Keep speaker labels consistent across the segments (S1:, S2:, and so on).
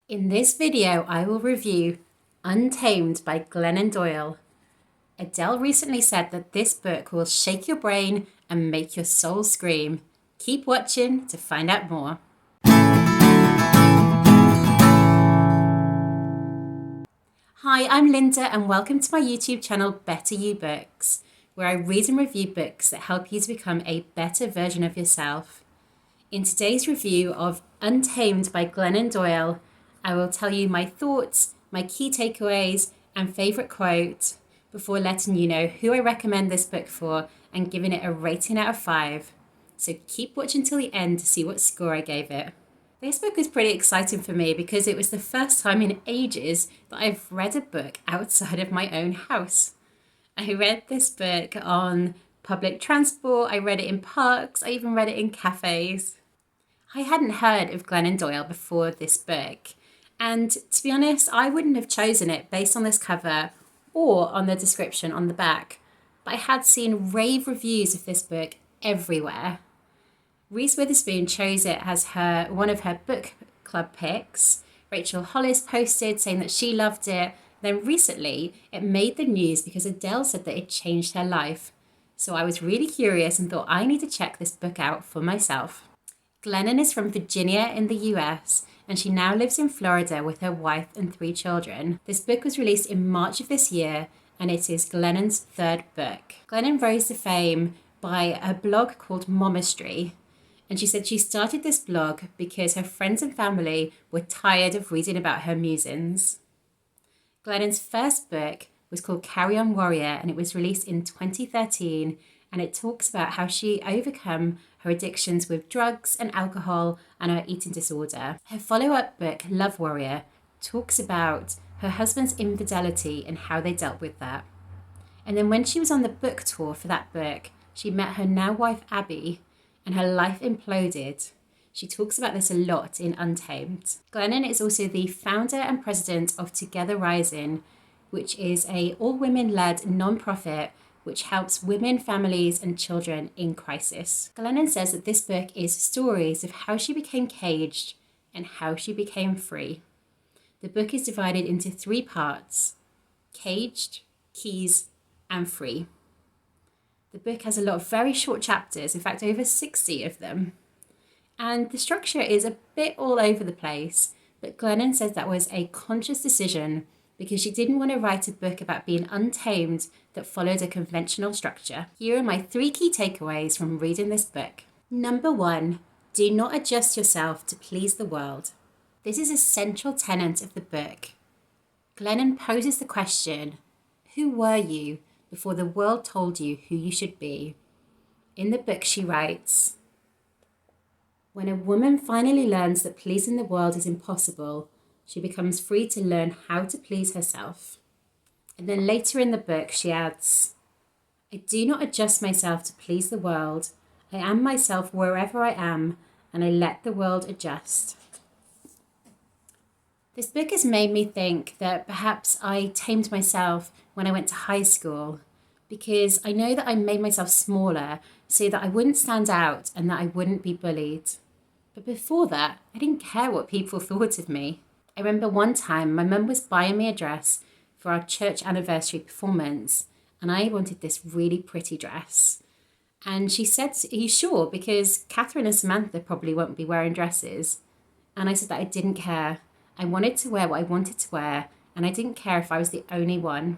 S1: In this video, I will review Untamed by Glennon Doyle. Adele recently said that this book will shake your brain and make your soul scream. Keep watching to find out more. Hi, I'm Linda and welcome to my YouTube channel Better You Books, where I read and review books that help you to become a better version of yourself. In today's review of Untamed by Glennon Doyle, I will tell you my thoughts, my key takeaways, and favourite quote before letting you know who I recommend this book for and giving it a rating out of 5. So keep watching till the end to see what score I gave it. This book was pretty exciting for me because it was the first time in ages that I've read a book outside of my own house. I read this book on public transport, I read it in parks, I even read it in cafes. I hadn't heard of Glennon Doyle before this book. And to be honest, I wouldn't have chosen it based on this cover or on the description on the back. But I had seen rave reviews of this book everywhere. Reese Witherspoon chose it as one of her book club picks. Rachel Hollis posted saying that she loved it. Then recently, it made the news because Adele said that it changed her life. So I was really curious and thought I need to check this book out for myself. Glennon is from Virginia in the US, and she now lives in Florida with her wife and 3 children. This book was released in March of this year, and it is Glennon's 3rd book. Glennon rose to fame by a blog called Momastery, and she said she started this blog because her friends and family were tired of reading about her musings. Glennon's first book was called Carry On Warrior, and it was released in 2013, and it talks about how she overcome her addictions with drugs and alcohol and her eating disorder. Her follow-up book, Love Warrior, talks about her husband's infidelity and how they dealt with that. And then when she was on the book tour for that book, she met her now wife, Abby, and her life imploded. She talks about this a lot in Untamed. Glennon is also the founder and president of Together Rising, which is a all-women-led non-profit which helps women, families, and children in crisis. Glennon says that this book is stories of how she became caged and how she became free. The book is divided into 3 parts: caged, keys, and free. The book has a lot of very short chapters, in fact over 60 of them. And the structure is a bit all over the place, but Glennon says that was a conscious decision because she didn't want to write a book about being untamed that followed a conventional structure. Here are my 3 key takeaways from reading this book. Number 1, do not adjust yourself to please the world. This is a central tenet of the book. Glennon poses the question, who were you before the world told you who you should be? In the book she writes, when a woman finally learns that pleasing the world is impossible, she becomes free to learn how to please herself. And then later in the book, she adds, I do not adjust myself to please the world. I am myself wherever I am, and I let the world adjust. This book has made me think that perhaps I tamed myself when I went to high school, because I know that I made myself smaller so that I wouldn't stand out and that I wouldn't be bullied. But before that, I didn't care what people thought of me. I remember one time my mum was buying me a dress for our church anniversary performance, and I wanted this really pretty dress. And she said, are you sure? Because Catherine and Samantha probably won't be wearing dresses. And I said that I didn't care. I wanted to wear what I wanted to wear, and I didn't care if I was the only one.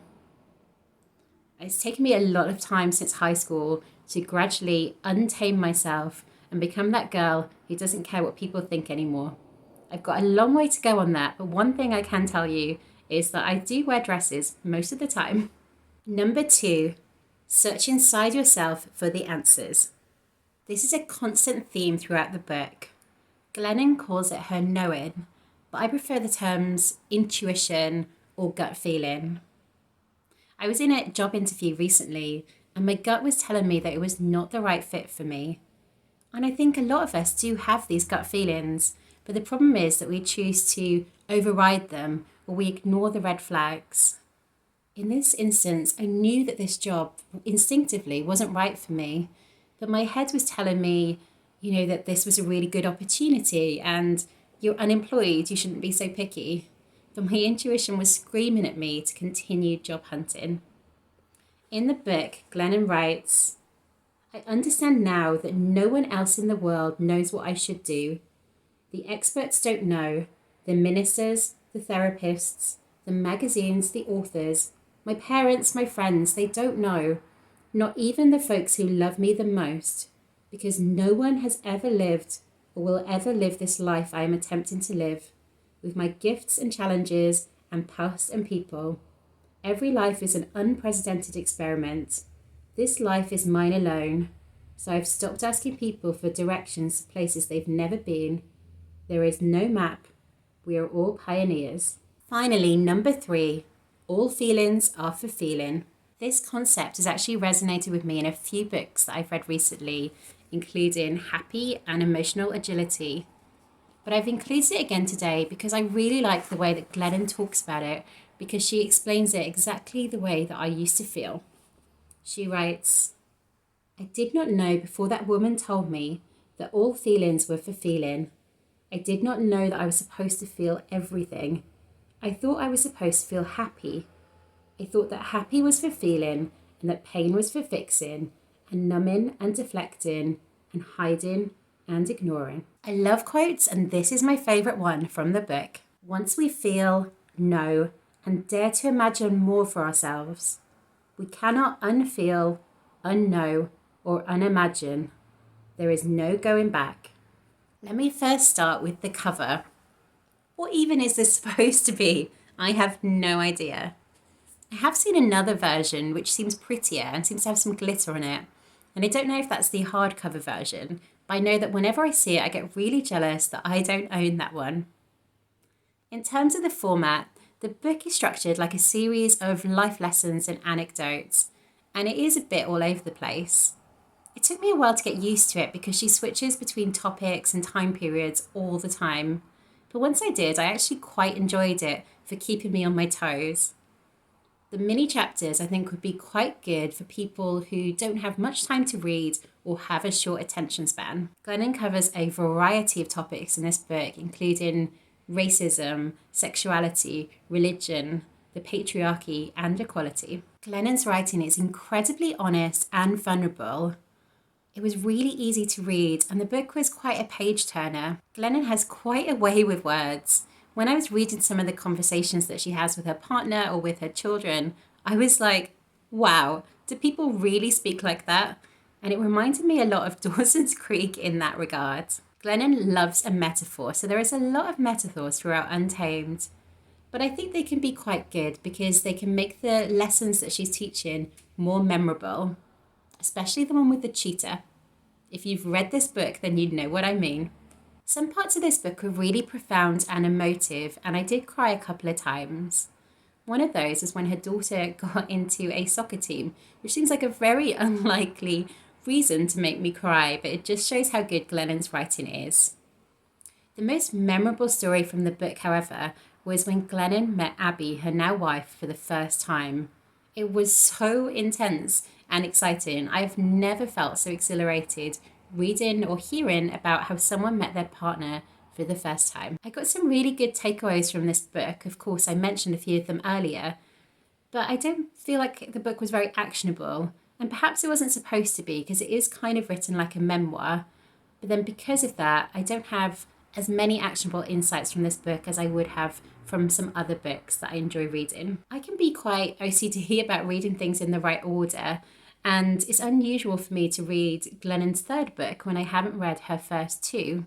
S1: It's taken me a lot of time since high school to gradually untame myself and become that girl who doesn't care what people think anymore. I've got a long way to go on that, but one thing I can tell you is that I do wear dresses most of the time. Number 2, search inside yourself for the answers. This is a constant theme throughout the book. Glennon calls it her knowing, but I prefer the terms intuition or gut feeling. I was in a job interview recently, and my gut was telling me that it was not the right fit for me. And I think a lot of us do have these gut feelings, but the problem is that we choose to override them or we ignore the red flags. In this instance, I knew that this job instinctively wasn't right for me, but my head was telling me, that this was a really good opportunity and You're unemployed, you shouldn't be so picky. But my intuition was screaming at me to continue job hunting. In the book, Glennon writes, I understand now that no one else in the world knows what I should do. The experts don't know, the ministers, the therapists, the magazines, the authors, my parents, my friends, they don't know. Not even the folks who love me the most, because no one has ever lived or will ever live this life I am attempting to live, with my gifts and challenges and past and people. Every life is an unprecedented experiment. This life is mine alone, so I've stopped asking people for directions to places they've never been. There is no map. We are all pioneers. Finally, number 3, all feelings are for feeling. This concept has actually resonated with me in a few books that I've read recently, including Happy and Emotional Agility. But I've included it again today because I really like the way that Glennon talks about it, because she explains it exactly the way that I used to feel. She writes, I did not know before that woman told me that all feelings were for feeling. I did not know that I was supposed to feel everything. I thought I was supposed to feel happy. I thought that happy was for feeling and that pain was for fixing and numbing and deflecting and hiding and ignoring. I love quotes, and this is my favourite one from the book. Once we feel, know, and dare to imagine more for ourselves, we cannot unfeel, unknow, or unimagine. There is no going back. Let me first start with the cover. What even is this supposed to be? I have no idea. I have seen another version which seems prettier and seems to have some glitter on it. And I don't know if that's the hardcover version, but I know that whenever I see it, I get really jealous that I don't own that one. In terms of the format, the book is structured like a series of life lessons and anecdotes, and it is a bit all over the place. It took me a while to get used to it because she switches between topics and time periods all the time. But once I did, I actually quite enjoyed it for keeping me on my toes. The mini chapters, I think, would be quite good for people who don't have much time to read or have a short attention span. Glennon covers a variety of topics in this book, including racism, sexuality, religion, the patriarchy, and equality. Glennon's writing is incredibly honest and vulnerable. It was really easy to read, and the book was quite a page-turner. Glennon has quite a way with words. When I was reading some of the conversations that she has with her partner or with her children, I was like, wow, do people really speak like that? And it reminded me a lot of Dawson's Creek in that regard. Glennon loves a metaphor, so there is a lot of metaphors throughout Untamed. But I think they can be quite good because they can make the lessons that she's teaching more memorable, especially the one with the cheetah. If you've read this book, then you know what I mean. Some parts of this book were really profound and emotive, and I did cry a couple of times. One of those is when her daughter got into a soccer team, which seems like a very unlikely reason to make me cry, but it just shows how good Glennon's writing is. The most memorable story from the book, however, was when Glennon met Abby, her now wife, for the first time. It was so intense and exciting. I have never felt so exhilarated reading or hearing about how someone met their partner for the first time. I got some really good takeaways from this book. Of course, I mentioned a few of them earlier, but I don't feel like the book was very actionable, and perhaps it wasn't supposed to be because it is kind of written like a memoir. But then because of that, I don't have as many actionable insights from this book as I would have from some other books that I enjoy reading. I can be quite OCD about reading things in the right order, and it's unusual for me to read Glennon's third book when I haven't read her first two.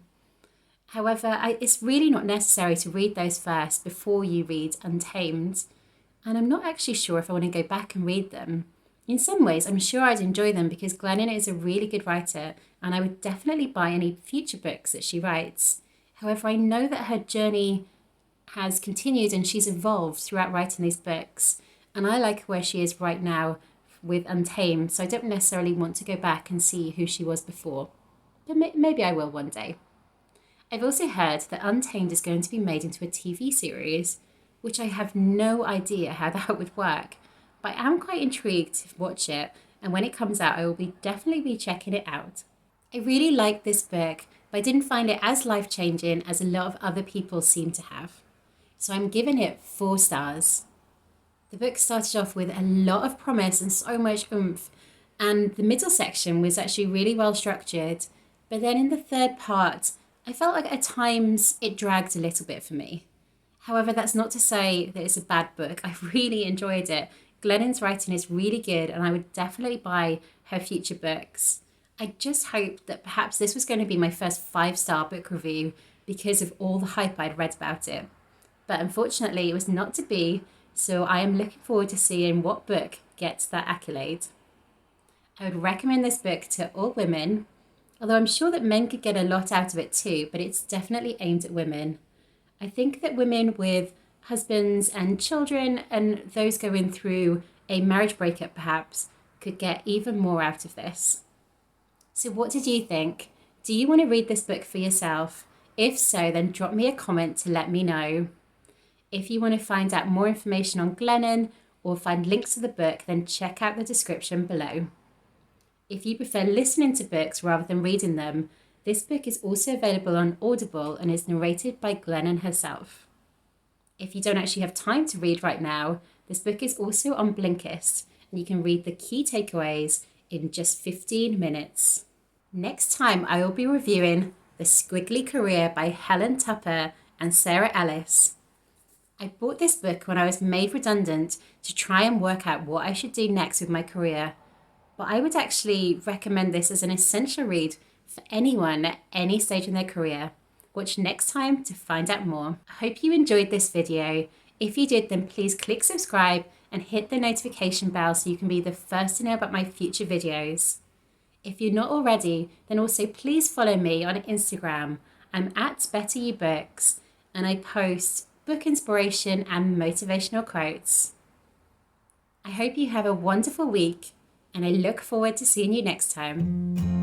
S1: However, it's really not necessary to read those first before you read Untamed, and I'm not actually sure if I want to go back and read them. In some ways, I'm sure I'd enjoy them because Glennon is a really good writer, and I would definitely buy any future books that she writes. However, I know that her journey has continued and she's evolved throughout writing these books, and I like where she is right now with Untamed, so I don't necessarily want to go back and see who she was before. But maybe I will one day. I've also heard that Untamed is going to be made into a TV series, which I have no idea how that would work, but I am quite intrigued to watch it, and when it comes out, I will definitely be checking it out. I really like this book, but I didn't find it as life-changing as a lot of other people seem to have. So I'm giving it 4 stars. The book started off with a lot of promise and so much oomph, and the middle section was actually really well structured. But then in the third part, I felt like at times it dragged a little bit for me. However, that's not to say that it's a bad book. I really enjoyed it. Glennon's writing is really good, and I would definitely buy her future books. I just hoped that perhaps this was going to be my first 5-star book review because of all the hype I'd read about it. But unfortunately, it was not to be, so I am looking forward to seeing what book gets that accolade. I would recommend this book to all women, although I'm sure that men could get a lot out of it too, but it's definitely aimed at women. I think that women with husbands and children and those going through a marriage breakup perhaps could get even more out of this. So what did you think? Do you want to read this book for yourself? If so, then drop me a comment to let me know. If you want to find out more information on Glennon or find links to the book, then check out the description below. If you prefer listening to books rather than reading them, this book is also available on Audible and is narrated by Glennon herself. If you don't actually have time to read right now, this book is also on Blinkist, and you can read the key takeaways in just 15 minutes. Next time, I will be reviewing The Squiggly Career by Helen Tupper and Sarah Ellis. I bought this book when I was made redundant to try and work out what I should do next with my career, but I would actually recommend this as an essential read for anyone at any stage in their career. Watch next time to find out more. I hope you enjoyed this video. If you did, then please click subscribe and hit the notification bell so you can be the first to know about my future videos. If you're not already, then also please follow me on Instagram. I'm at Better You Books, and I post book inspiration and motivational quotes. I hope you have a wonderful week, and I look forward to seeing you next time.